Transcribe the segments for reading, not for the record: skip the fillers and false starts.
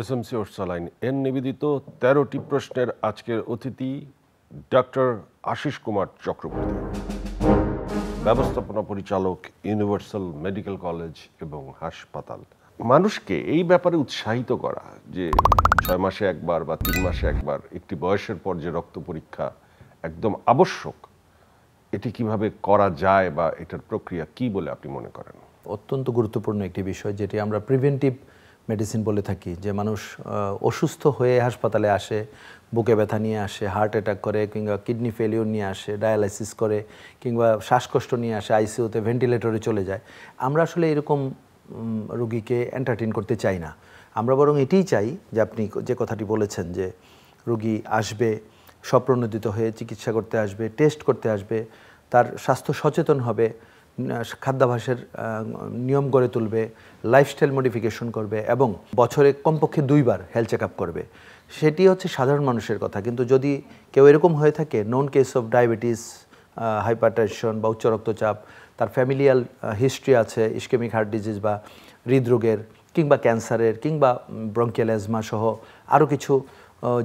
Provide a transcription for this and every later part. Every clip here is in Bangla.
এসএমসি ওরসালাইন এর নিবেদিত ১৩টি প্রশ্নের আজকের অতিথি ডক্টর আশিস কুমার চক্রবর্তী, ব্যবস্থাপনা পরিচালক, ইউনিভার্সাল মেডিকেল কলেজ এবং হাসপাতাল। মানুষকে এই ব্যাপারে উৎসাহিত করা যে ৬ মাসে একবার বা ৩ মাসে একবার একটি বয়সের পর যে রক্ত পরীক্ষা একদম আবশ্যক, এটি কিভাবে করা যায় বা এটার প্রক্রিয়া কি বলে আপনি মনে করেন? অত্যন্ত গুরুত্বপূর্ণ একটি বিষয়, যেটি আমরা প্রিভেন্টিভ মেডিসিন বলে থাকি। যে মানুষ অসুস্থ হয়ে হাসপাতালে আসে, বুকে ব্যথা নিয়ে আসে, হার্ট অ্যাটাক করে, কিংবা কিডনি ফেলিওর নিয়ে আসে, ডায়ালাইসিস করে, কিংবা শ্বাসকষ্ট নিয়ে আসে, আইসিইউতে ভেন্টিলেটরে চলে যায়। আমরা আসলে এরকম রোগীকে এন্টারটেইন করতে চাই না। আমরা বরং এটিই চাই যে আপনি যে কথাটি বলেছেন, যে রোগী আসবে স্বপ্রণোদিত হয়ে চিকিৎসা করতে আসবে, টেস্ট করতে আসবে, তার স্বাস্থ্য সচেতন হবে, খাদ্যাভ্যাসের নিয়ম গড়ে তুলবে, লাইফস্টাইল মডিফিকেশন করবে এবং বছরে কমপক্ষে 2 বার হেলথ চেক আপ করবে। সেটি হচ্ছে সাধারণ মানুষের কথা। কিন্তু যদি কেউ এরকম হয়ে থাকে, known case of diabetes, hypertension বা উচ্চ রক্তচাপ, তার ফ্যামিলিয়াল হিস্ট্রি আছে ইসকেমিক হার্ট ডিজিজ বা হৃদরোগের, কিংবা ক্যান্সারের, কিংবা ব্রঙ্কিয়াল অ্যাজমা সহ আরও কিছু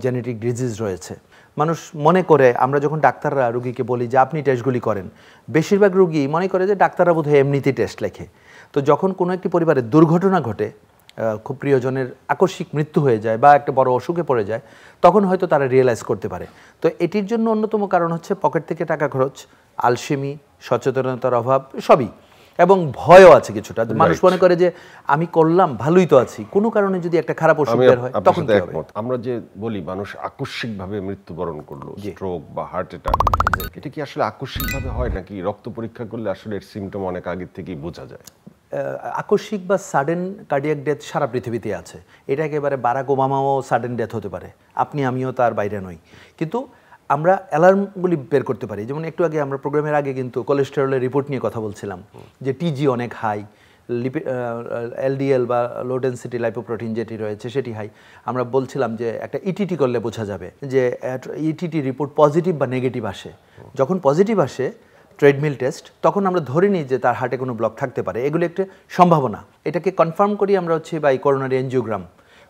জেনেটিক ডিজিজ রয়েছে, মানুষ মনে করে, আমরা যখন ডাক্তাররা রুগীকে বলি যে আপনি টেস্টগুলি করেন, বেশিরভাগ রুগী মনে করে যে ডাক্তাররা বোধহয় এমনিতেই টেস্ট লেখে। তো যখন কোনো একটি পরিবারে দুর্ঘটনা ঘটে, খুব প্রিয়জনের আকস্মিক মৃত্যু হয়ে যায় বা একটা বড় অসুখে পড়ে যায়, তখন হয়তো তারা রিয়েলাইজ করতে পারে। তো এটির জন্য অন্যতম কারণ হচ্ছে পকেট থেকে টাকা খরচ, আলসেমি, সচেতনতার অভাব, সবই, এবং ভয়ও আছে কিছুটা। মানুষ মনে করে যে আমি করলাম, ভালোই তো আছি, কোনো কারণে যদি একটা খারাপ অসুখ বের হয় তখন কি হবে? আমরা যে বলি মানুষ আকস্মিকভাবে মৃত্যুবরণ করলো, স্ট্রোক বা হার্ট অ্যাটাক, এটা কি আসলে আকস্মিকভাবে হয় নাকি রক্ত পরীক্ষা করলে আসলে এর সিমটম অনেক আগে থেকেই বোঝা যায়? আকস্মিক বা সাডেন কার্ডিয়াক ডেথ সারা পৃথিবীতে আছে। এটা একেবারে বারাক ওবামাও সাডেন ডেথ হতে পারে, আপনি আমিও তার বাইরে নই। কিন্তু আমরা অ্যালার্মগুলি বের করতে পারি। যেমন একটু আগে আমরা প্রোগ্রামের আগে কিন্তু কোলেস্টেরলের রিপোর্ট নিয়ে কথা বলছিলাম, যে টিজি অনেক হাই, এলডিএল বা লো ডেন্সিটি লাইপোপ্রোটিন যেটি রয়েছে সেটি হাই। আমরা বলছিলাম যে একটা ইটিটি করলে বোঝা যাবে যে ইটিটি রিপোর্ট পজিটিভ বা নেগেটিভ আসে। যখন পজিটিভ আসে ট্রেডমিল টেস্ট, তখন আমরা ধরে নিই যে তার হার্টে কোনো ব্লক থাকতে পারে, এগুলো একটা সম্ভাবনা। এটাকে কনফার্ম করি আমরা হচ্ছে by coronary angiogram.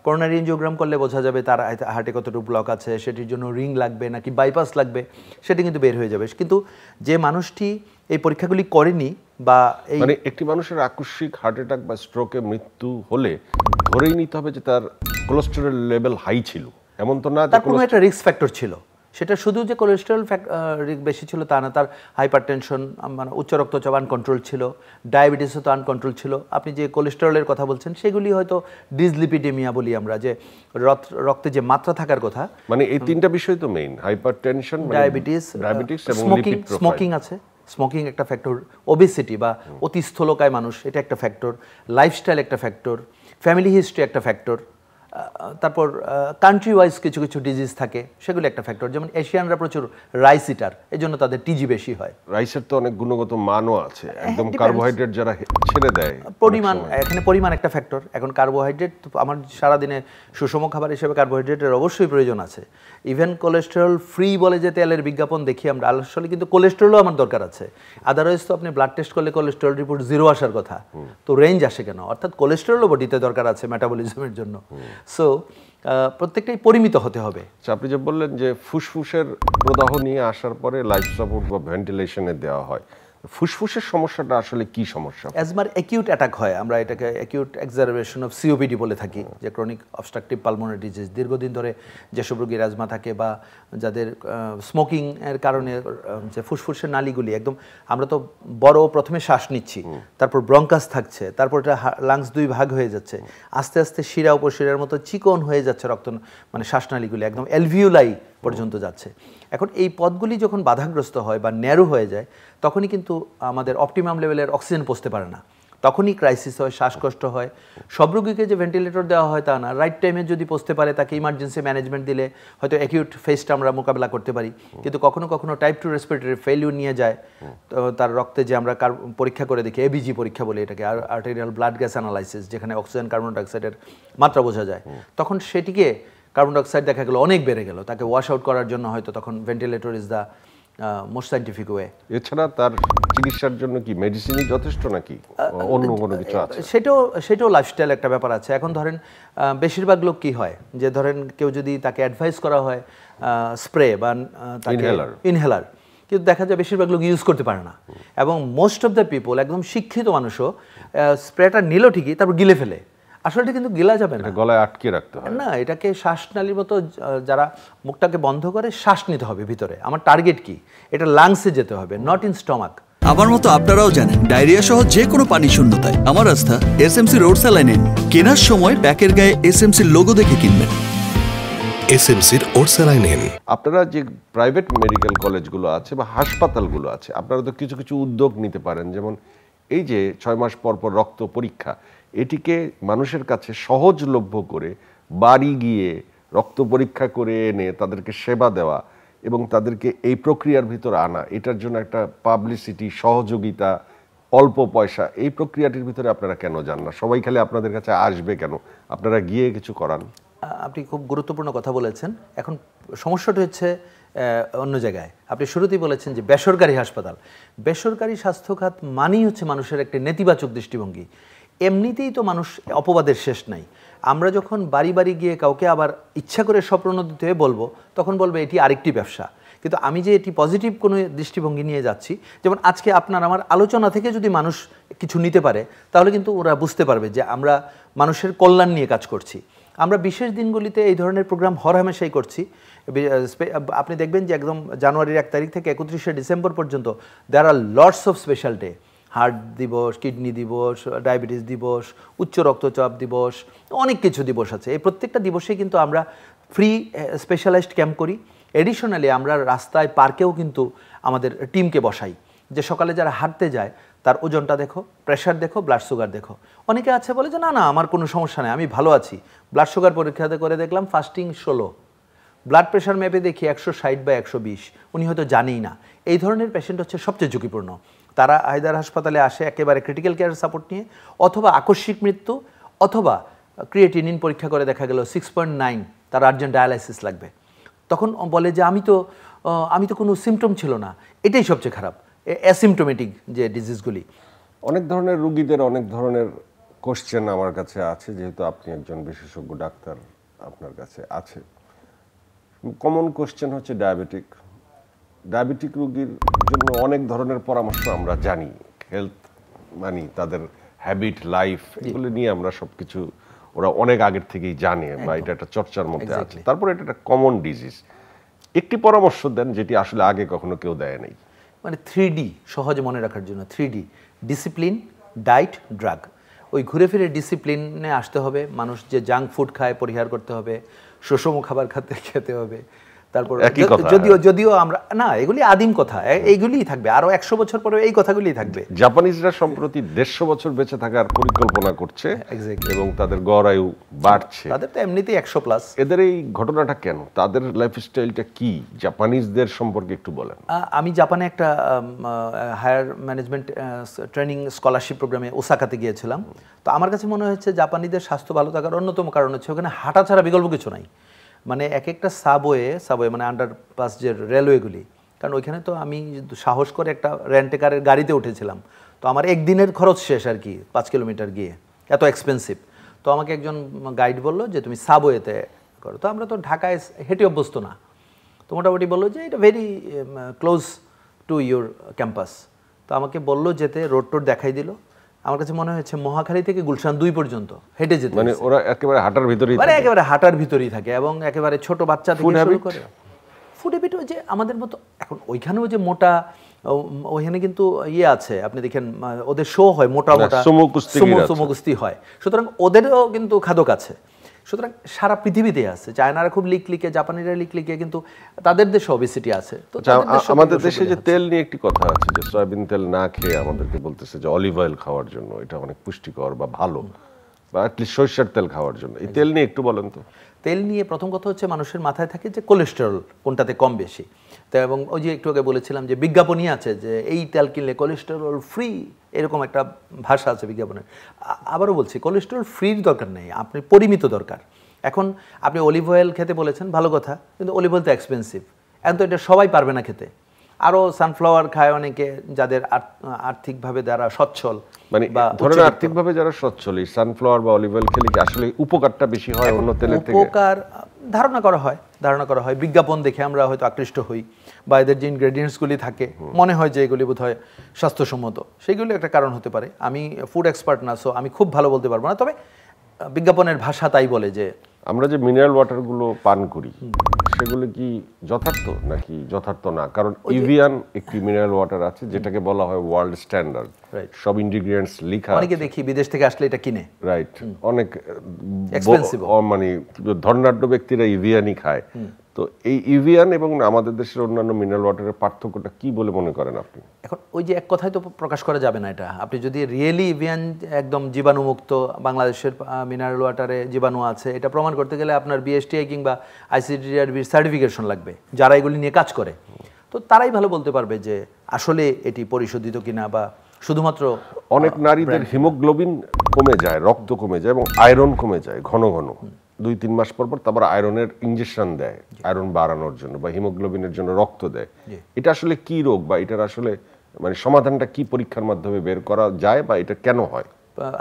Coronary angiogram করলে বোঝা যাবে তার হার্টে কতটুকু ব্লক আছে, সেটির জন্য রিং লাগবে নাকি বাইপাস লাগবে, সেটি কিন্তু বের হয়ে যাবে। কিন্তু যে মানুষটি এই পরীক্ষাগুলি করেনি বা মানে একটি মানুষের আকস্মিক হার্ট অ্যাটাক বা স্ট্রোকে মৃত্যু হলে ধরেই নিতে হবে যে তার কোলেস্টেরল লেভেল হাই ছিল, এমন তো না তার কোনো একটা রিস্ক ফ্যাক্টর ছিল। সেটা শুধু যে কোলেস্টেরল বেশি ছিল তা না, তার হাইপারটেনশন মানে উচ্চ রক্তচাপ আনকন্ট্রোল ছিল, ডায়াবেটিসও তো আনকন্ট্রোল ছিল। আপনি যে কোলেস্টেরলের কথা বলছেন সেগুলি হয়তো ডিসলিপিডেমিয়া বলি আমরা, যে রক্তে যে মাত্রা থাকার কথা। মানে এই তিনটা বিষয় তো মেইন, হাইপারটেনশন, ডায়াবেটিস এবং স্মোকিং আছে, স্মোকিং একটা ফ্যাক্টর, ওবেসিটি বা অতি স্থূলকায় মানুষ এটা একটা ফ্যাক্টর, লাইফস্টাইল একটা ফ্যাক্টর, ফ্যামিলি হিস্ট্রি একটা ফ্যাক্টর, তারপর কান্ট্রি ওয়াইজ কিছু কিছু ডিজিজ থাকে সেগুলো একটা ফ্যাক্টর। যেমন এশিয়ানরা প্রচুর রাইস ইটার, এই জন্য তাদের টিজি বেশি হয়। রাইসের তো অনেক গুণগত মানও আছে, একদম কার্বোহাইড্রেট যারা ছেড়ে দেয়, পরিমাণ, এখানে পরিমাণ একটা ফ্যাক্টর। এখন কার্বোহাইড্রেট আমার সারাদিনে সুষম খাবার হিসেবে কার্বোহাইড্রেটের অবশ্যই প্রয়োজন আছে। ইভেন কোলেস্টেরল ফ্রি বলে যে তেলের বিজ্ঞাপন দেখি আমরা, আসলে কিন্তু কোলেস্টেরলও আমার দরকার আছে। আদারওয়াইজ তো আপনি ব্লাড টেস্ট করলে কোলেস্টেরল রিপোর্ট 0 আসার কথা, তো রেঞ্জ আসে কেন? অর্থাৎ কোলেস্টেরলও বডিতে দরকার আছে মেটাবলিজমের জন্য। সো প্রত্যেকটাই পরিমিত হতে হবে। আপনি যে বললেন যে ফুসফুসের প্রদাহ নিয়ে আসার পরে লাইফ সাপোর্ট বা ভেন্টিলেশনে দেওয়া হয়, ফুসফুসের সমস্যাটা আসলে কি সমস্যা? অ্যাজমার অ্যাকিউট অ্যাটাক হয়, আমরা এটাকে অ্যাকিউট এক্সারবেশন অফ সিওপিডি বলে থাকি, যে ক্রনিক অবস্ট্রাকটিভ পালমোনারি ডিজিজ। দীর্ঘদিন ধরে যেসব রোগীর অ্যাজমা থাকে বা যাদের স্মোকিং এর কারণে যে ফুসফুসের নালীগুলি একদম, আমরা তো বড় প্রথমে শ্বাস নিচ্ছি, তারপর ব্রঙ্কাস থাকছে, তারপর এটা লাংস 2 ভাগ হয়ে যাচ্ছে, আস্তে আস্তে শিরা উপশিরার মতো চিকন হয়ে যাচ্ছে রক্ত, মানে শ্বাসনালীগুলি একদম অ্যালভিওলাই পর্যন্ত যাচ্ছে। এখন এই পথগুলি যখন বাধাগ্রস্ত হয় বা ন্যারো হয়ে যায়, তখনই কিন্তু আমাদের অপটিমাম লেভেলের অক্সিজেন পৌঁছতে পারে না, তখনই ক্রাইসিস হয়, শ্বাসকষ্ট হয়। সব রোগীকে যে ভেন্টিলেটর দেওয়া হয় তা না, রাইট টাইমে যদি পৌঁছতে পারে তাকে ইমার্জেন্সি ম্যানেজমেন্ট দিলে হয়তো অ্যাকিউট ফেজটা আমরা মোকাবেলা করতে পারি। কিন্তু কখনো কখনো টাইপ 2 রেসপিরেটরি ফেলিউর নিয়ে যায়, তো তার রক্তে যে আমরা পরীক্ষা করে দেখি, এবিজি পরীক্ষা বলি এটাকে, আর্টেরিয়াল ব্লাড গ্যাস অ্যানালাইসিস, যেখানে অক্সিজেন কার্বন ডাইঅক্সাইডের মাত্রা বোঝা যায়, তখন সেটিকে কার্বন ডাইঅক্সাইড দেখা গেল অনেক বেড়ে গেল, তাকে ওয়াশ আউট করার জন্য হয়তো তখন ventilator is the most scientific way. এছাড়া তার চিকিৎসার জন্য কি মেডিসিনই যথেষ্ট নাকি অন্য কোনো কিছু আছে? সেটাও লাইফস্টাইল একটা ব্যাপার আছে। এখন ধরেন বেশিরভাগ লোক কি হয় যে ধরেন কেউ যদি তাকে অ্যাডভাইস করা হয় স্প্রে বা ইনহেলার, কিন্তু দেখা যায় বেশিরভাগ লোক ইউজ করতে পারে না, এবং মোস্ট অফ দ্য পিপল একদম শিক্ষিত মানুষও স্প্রেটা নিল ঠিকই, তারপর গিলে ফেলে। আসলে এটা কিন্তু গিলা যাবে না, গলায় আটকে রাখতে হয় না, এটাকে শ্বাসনালীর মতো যারা মুখটাকে বন্ধ করে শ্বাস নিতে হবে ভিতরে। আমার টার্গেট কি, এটা লাংসে যেতে হবে, নট ইন স্টমাক। আমার মতো আপনারাও জানেন ডায়রিয়া সহ যে কোনো পানি শূন্যতায় আমার আস্থা এসএমসি রোড স্যালাইন। কেনার সময় প্যাকের গায়ে এসএমসির লোগো দেখে কিনবেন। এসএমসির ওরসালাইন। আপনারা যে প্রাইভেট মেডিকেল কলেজগুলো আছে বা হাসপাতালগুলো আছে, আপনারা তো কিছু কিছু উদ্যোগ নিতে পারেন, যেমন এই যে 6 মাস পর পর রক্ত পরীক্ষা, এটিকে মানুষের কাছে সহজলভ্য করে বাড়ি গিয়ে রক্ত পরীক্ষা করে এনে তাদেরকে সেবা দেওয়া এবং তাদেরকে এই প্রক্রিয়ার ভিতর আনা, এটার জন্য একটা পাবলিসিটি, সহযোগিতা, অল্প পয়সা, এই প্রক্রিয়াটির ভিতরে আপনারা কেন যান না? সবাই খালি আপনাদের কাছে আসবে কেন? আপনারা গিয়ে কিছু করান। আপনি খুব গুরুত্বপূর্ণ কথা বলেছেন। এখন সমস্যাটা হচ্ছে অন্য জায়গায়। আপনি শুরুতেই বলেছেন যে বেসরকারি হাসপাতাল, বেসরকারি স্বাস্থ্যখাত মানেই হচ্ছে মানুষের একটা নেতিবাচক দৃষ্টিভঙ্গি। এমনিতেই তো মানুষ অপবাদের শেষ নাই। আমরা যখন বাড়ি বাড়ি গিয়ে কাউকে আবার ইচ্ছা করে স্বপ্রণোদিত হয়ে বলবো, তখন বলবে এটি আরেকটি ব্যবসা। কিন্তু আমি যে এটি পজিটিভ কোনো দৃষ্টিভঙ্গি নিয়ে যাচ্ছি, যেমন আজকে আপনার আমার আলোচনা থেকে যদি মানুষ কিছু নিতে পারে, তাহলে কিন্তু ওরা বুঝতে পারবে যে আমরা মানুষের কল্যাণ নিয়ে কাজ করছি। আমরা বিশেষ দিনগুলিতে এই ধরনের প্রোগ্রাম হরহামেশাই করছি। আপনি দেখবেন যে একদম জানুয়ারির 1 তারিখ থেকে 31শে ডিসেম্বর পর্যন্ত there are lots of special day. Heart দিবস, কিডনি দিবস, ডায়াবেটিস দিবস, উচ্চ রক্তচাপ দিবস, অনেক কিছু দিবস আছে। এই প্রত্যেকটা দিবসে কিন্তু আমরা ফ্রি স্পেশালাইজড ক্যাম্প করি। এডিশনালি আমরা রাস্তায় পার্কেও কিন্তু আমাদের টিমকে বসাই, যে সকালে যারা হাঁটতে যায় তার ওজনটা দেখো, প্রেশার দেখো, ব্লাড সুগার দেখো। অনেকে আছে বলে যে না না আমার কোনো সমস্যা নেই, আমি ভালো আছি। ব্লাড সুগার পরীক্ষাতে করে দেখলাম ফাস্টিং 16, ব্লাড প্রেশার মেপে দেখি 160 বা 120। উনি হয়তো জানেই না। এই ধরনের পেশেন্ট হচ্ছে সবচেয়ে ঝুঁকিপূর্ণ। তারা হায়দার হাসপাতালে আসে একেবারে ক্রিটিক্যাল কেয়ার সাপোর্ট নিয়ে, অথবা আকস্মিক মৃত্যু, অথবা ক্রিয়েটিনিন পরীক্ষা করে দেখা গেল 6.9, তার আর্জেন্ট ডায়ালাইসিস লাগবে। তখন বলে যে আমি তো কোনো সিমটম ছিল না। এটাই সবচেয়ে খারাপ, অ্যাসিমটোমেটিক যে ডিজিজগুলি। অনেক ধরনের রুগীদের অনেক ধরনের কোশ্চেন আমার কাছে আছে, যেহেতু আপনি একজন বিশেষজ্ঞ ডাক্তার, আপনার কাছে আছে। কমন কোশ্চেন হচ্ছে ডায়াবেটিক রুগীর জন্য অনেক ধরনের পরামর্শ আমরা জানি, হেলথ মানে তাদের হ্যাবিট, লাইফ, এগুলো নিয়ে আমরা সবকিছু ওরা অনেক আগের থেকেই জানে বা এটা একটা চর্চার মধ্যে আছে। তারপর এটা একটা কমন ডিজিজ। একটি পরামর্শ দেন যেটি আসলে আগে কখনো কেউ দেয় নাই। মানে 3D সহজে মনে রাখার জন্য, 3D: ডিসিপ্লিন, ডায়েট, ড্রাগ। ওই ঘুরে ফিরে ডিসিপ্লিনে আসতে হবে। মানুষ যে জাঙ্ক ফুড খায় পরিহার করতে হবে, সুষম খাবার খেতে হবে। তারপর যদিও আমরা না, এগুলি আদিম কথা, এইগুলিই থাকবে আরো 100 বছর পরে, এই কথাগুলিই থাকবে। জাপানিজরা সম্প্রতি 150 বছর বেঁচে থাকার পরিকল্পনা করছে এবং তাদের গড় আয়ু বাড়ছে। তাদের তো এমনিতেই 100+। এদের এই ঘটনাটা কেন? তাদের লাইফস্টাইলটা কি? জাপানিজদের সম্পর্কে একটু বলেন। আমি জাপানে একটা হায়ার ম্যানেজমেন্ট ট্রেনিং স্কলারশিপ প্রোগ্রামে ওসাকাতে গিয়েছিলাম। তো আমার কাছে মনে হচ্ছে জাপানিদের স্বাস্থ্য ভালো থাকার অন্যতম কারণ হচ্ছে ওখানে হাঁটা ছাড়া বিকল্প কিছু নাই। মানে এক একটা সাবওয়ে মানে আন্ডারপাস যে রেলওয়েগুলি, কারণ ওইখানে তো আমি সাহস করে একটা রেন্টেকারের গাড়িতে উঠেছিলাম, তো আমার একদিনের খরচ শেষ আর কি, 5 কিলোমিটার গিয়ে, এত এক্সপেন্সিভ। তো আমাকে একজন গাইড বললো যে তুমি সাবওয়েতে করো। তো আমরা তো ঢাকায় হেঁটে অভ্যস্ত না, তো মোটামুটি বললো যে এটা very close to your campus. তো আমাকে বললো যেতে, রোড টোড দেখাই দিল। আমার কাছে মনে হচ্ছে মহাখালী থেকে গুলশান 2 পর্যন্ত হেঁটে যেতে, মানে ওরা একেবারে হাঁটার ভিতরেই, মানে একেবারে হাঁটার ভিতরেই থাকে, এবং একেবারে ছোট বাচ্চা থেকে শুরু করে ফুড হ্যাবিট যে আমাদের মতো। এখন ওইখানেও যে মোটা, ওইখানে কিন্তু ইয়ে আছে, আপনি দেখেন ওদের শো হয়, মোটা সুমো কুস্তি হয়, সুতরাং ওদেরও কিন্তু খাদক আছে। সুতরাং সারা পৃথিবীতে আছে। চায়নারা খুব লিকলিকে, জাপানিরা লিকলিকে, কিন্তু তাদের দেশে ওবেসিটি আছে। তো আমাদের দেশে যে তেল নিয়ে একটি কথা আছে, যে সয়াবিন তেল না খেয়ে আমাদেরকে বলতেছে যে অলিভ অয়েল খাওয়ার জন্য, এটা অনেক পুষ্টিকর বা ভালো, বা অ্যাটলিস্ট সরিষার তেল খাওয়ার জন্য। এই তেল নিয়ে একটু বলেন তো। তেল নিয়ে প্রথম কথা হচ্ছে মানুষের মাথায় থাকে যে কোলেস্টেরল কোনটাতে কম বেশি। তো এবং ওই যে একটু আগে বলেছিলাম যে বিজ্ঞাপনই আছে যে এই তেল কিনলে কোলেস্টেরল ফ্রি, এরকম একটা ভাষা আছে বিজ্ঞাপনের। আবারও বলছি, কোলেস্টেরল ফ্রির দরকার নেই, আপনি পরিমিত দরকার। এখন আপনি অলিভ অয়েল খেতে বলেছেন, ভালো কথা, কিন্তু অলিভ অয়েল তো এক্সপেন্সিভ, এখন তো এটা সবাই পারবে না খেতে। আরও সানফ্লাওয়ার খায় অনেকে, যাদের আর্থিকভাবে যারা সচ্ছল, মানে ধরেন আর্থিকভাবে যারা সচ্ছল, এই সানফ্লাওয়ার বা অলিভ অয়েল খেলে কি আসলে উপকারটা বেশি হয় অন্য তেলের থেকে? উপকার ধারণা করা হয়, বিজ্ঞাপন দেখে আমরা হয়তো আকৃষ্ট হই, বা এদের যে ইনগ্রেডিয়েন্টসগুলি থাকে মনে হয় যে এগুলি বোধহয় স্বাস্থ্যসম্মত, সেগুলি একটা কারণ হতে পারে। আমি ফুড এক্সপার্ট না, সো আমি খুব ভালো বলতে পারবো না, তবে বিজ্ঞাপনের ভাষা তাই বলে যে আমরা যে মিনারেল ওয়াটারগুলো পান করি সেগুলো কি যথার্থ নাকি যথার্থ না? কারণ ইভিয়ান একটি মিনারেল ওয়াটার আছে যেটাকে বলা হয় ওয়ার্ল্ড স্ট্যান্ডার্ড, সব ইনগ্রিডিয়েন্টস লেখা, অনেকে দেখি বিদেশ থেকে আসলে এটা কিনে, রাইট, অনেক এক্সপেন্সিভ, মানে ধনাঢ্য ব্যক্তিরা ইভিয়ানই খায়। তো এই ইভিয়ান এবং আমাদের দেশের অন্যান্য মিনারেল ওয়াটারের পার্থক্যটা কি বলে মনে করেন আপনি? এখন ওই যে এক কথায় তো প্রকাশ করা যাবে না এটা। আপনি যদি রিয়েলি ইভিয়ান একদম জীবাণুমুক্ত, বাংলাদেশের মিনারেল ওয়াটারে জীবাণু আছে এটা প্রমাণ করতে গেলে আপনার বিএসটিআই কিংবা আইসিডিআরবির সার্টিফিকেশন লাগবে, যারা এগুলি নিয়ে কাজ করে। তো তারাই ভালো বলতে পারবে যে আসলে এটি পরিশোধিত কিনা, বা শুধুমাত্র অনেক নারীদের হিমোগ্লোবিন কমে যায়, রক্ত কমে যায় এবং আয়রন কমে যায় ঘন ঘন, 2-3 মাস পর তারপর আয়রনের ইনজেকশন দেয় আয়রন বাড়ানোর জন্য বা হিমোগ্লোবিনের জন্য রক্ত দেয়। এটা আসলে কি রোগ, বা এটার আসলে মানে সমাধানটা কি পরীক্ষার মাধ্যমে বের করা যায়, বা এটা কেন হয়?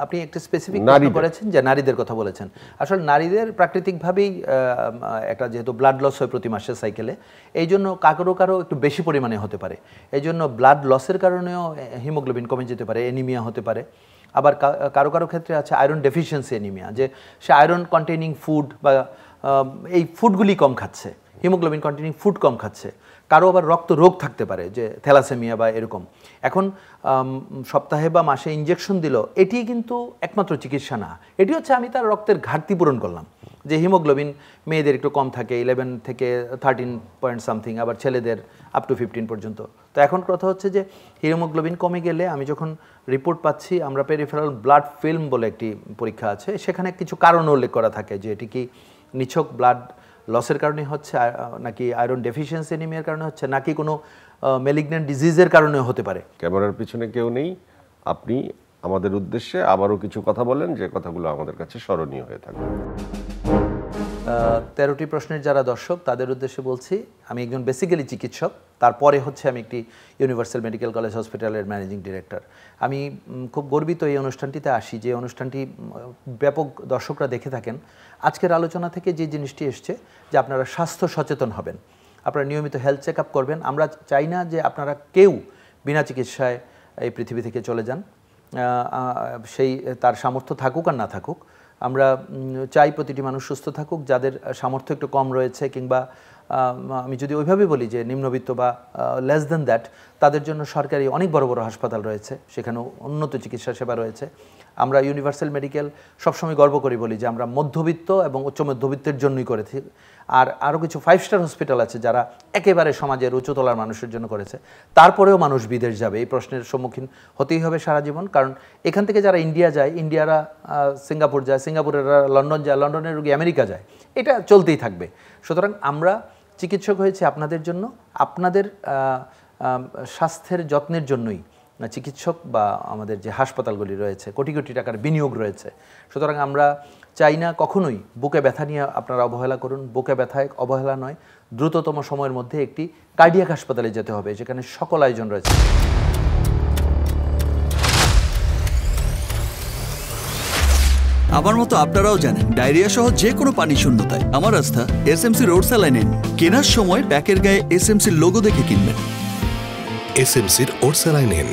আপনি একটা স্পেসিফিক প্রশ্ন করেছেন যে নারীদের কথা বলেছেন। আসলে নারীদের প্রাকৃতিকভাবেই একটা যেহেতু ব্লাড লস হয় প্রতি মাসের সাইকেলে, এই জন্য কারো একটু বেশি পরিমাণে হতে পারে, এই জন্য ব্লাড লসের কারণেও হিমোগ্লোবিন কমে যেতে পারে, অ্যানিমিয়া হতে পারে। আবার কারো ক্ষেত্রে আছে আয়রন ডেফিসিয়েন্সি অ্যানিমিয়া, যে সে আয়রন কন্টেইনিং ফুড বা এই ফুডগুলি কম খাচ্ছে, হিমোগ্লোবিন কন্টেইনিং ফুড কম খাচ্ছে। কারো আবার রক্ত রোগ থাকতে পারে, যে থ্যালাসেমিয়া বা এরকম। এখন সপ্তাহে বা মাসে ইনজেকশন দিল, এটি কিন্তু একমাত্র চিকিৎসা না, এটি হচ্ছে আমি তার রক্তের ঘাটতি পূরণ করলাম। যে হিমোগ্লোবিন মেয়েদের একটু কম থাকে, 11 থেকে 13 পয়েন্ট সামথিং, আবার ছেলেদের আপ টু 15 পর্যন্ত। তো এখন কথা হচ্ছে যে হিমোগ্লোবিন কমে গেলে আমি যখন রিপোর্ট পাচ্ছি, আমরা পেরিফেরাল ব্লাড ফিল্ম বলে একটি পরীক্ষা আছে, সেখানে কিছু কারণ উল্লেখ করা থাকে যে এটি কি নিছক ব্লাড লসের কারণে হচ্ছে, নাকি আয়রন ডেফিসিয়েন্সি অ্যানিমিয়ার কারণে হচ্ছে, নাকি কোনো ম্যালিগন্যান্ট ডিজিজের কারণে হতে পারে। ক্যামেরার পিছনে কেউ নেই, আপনি আমাদের উদ্দেশ্যে আবারও কিছু কথা বলেন যে কথাগুলো আমাদের কাছে স্মরণীয় হয়ে থাকবে। 13টি প্রশ্নের যারা দর্শক তাদের উদ্দেশ্যে বলছি, আমি একজন বেসিক্যালি চিকিৎসক, তারপরে হচ্ছে আমি একটি ইউনিভার্সাল মেডিকেল কলেজ হসপিটালের ম্যানেজিং ডিরেক্টর। আমি খুব গর্বিত এই অনুষ্ঠানটিতে আসি, যে অনুষ্ঠানটি ব্যাপক দর্শকরা দেখে থাকেন। আজকের আলোচনা থেকে যে জিনিসটি এসছে যে আপনারা স্বাস্থ্য সচেতন হবেন, আপনারা নিয়মিত হেলথ চেক আপ করবেন। আমরা চাই না যে আপনারা কেউ বিনা চিকিৎসায় এই পৃথিবী থেকে চলে যান, সেই তার সামর্থ্য থাকুক আর না থাকুক। আমরা চাই প্রতিটি মানুষ সুস্থ থাকুক, যাদের সামর্থ্য একটু কম রয়েছে, কিংবা আমি যদি ওইভাবে বলি যে নিম্নবিত্ত বা লেস দেন দ্যাট, তাদের জন্য সরকারি অনেক বড় বড় হাসপাতাল রয়েছে, সেখানেও উন্নত চিকিৎসা সেবা রয়েছে। আমরা ইউনিভার্সাল মেডিকেল সবসময় গর্ব করি, বলি যে আমরা মধ্যবিত্ত এবং উচ্চ মধ্যবিত্তের জন্যই করেছি। আর আরও কিছু 5 স্টার হসপিটাল আছে যারা একেবারে সমাজের উচ্চতলার মানুষের জন্য করেছে। তারপরেও মানুষ বিদেশ যাবে, এই প্রশ্নের সম্মুখীন হতেই হবে সারা জীবন। কারণ এখান থেকে যারা ইন্ডিয়া যায়, ইন্ডিয়ারা সিঙ্গাপুর যায়, সিঙ্গাপুরেরা লন্ডন যায়, লন্ডনের রোগী আমেরিকা যায়, এটা চলতেই থাকবে। সুতরাং আমরা চিকিৎসক হয়েছে আপনাদের জন্য, আপনাদের স্বাস্থ্যের যত্নের জন্যই চিকিৎসক বা আমাদের যে হাসপাতালগুলি রয়েছে, কোটি কোটি টাকার বিনিয়োগ রয়েছে। সুতরাং আমরা চাই না কখনোই বুকে ব্যথা নিয়ে আপনারা অবহেলা করুন। বুকে ব্যথায় অবহেলা নয়, দ্রুততম সময়ের মধ্যে একটি কার্ডিয়াক হাসপাতালে যেতে হবে, যেখানে সকল আয়োজন রয়েছে। আমার মতো আপনারাও জানেন ডায়রিয়া সহ যে কোনো পানি শূন্যতায় আমার আস্থা এসএমসি রোড স্যালাইন। কেনার সময় প্যাকের গায়ে এসএমসির লোগো দেখে কিনবেন। এসএমসির ওরসালাইন।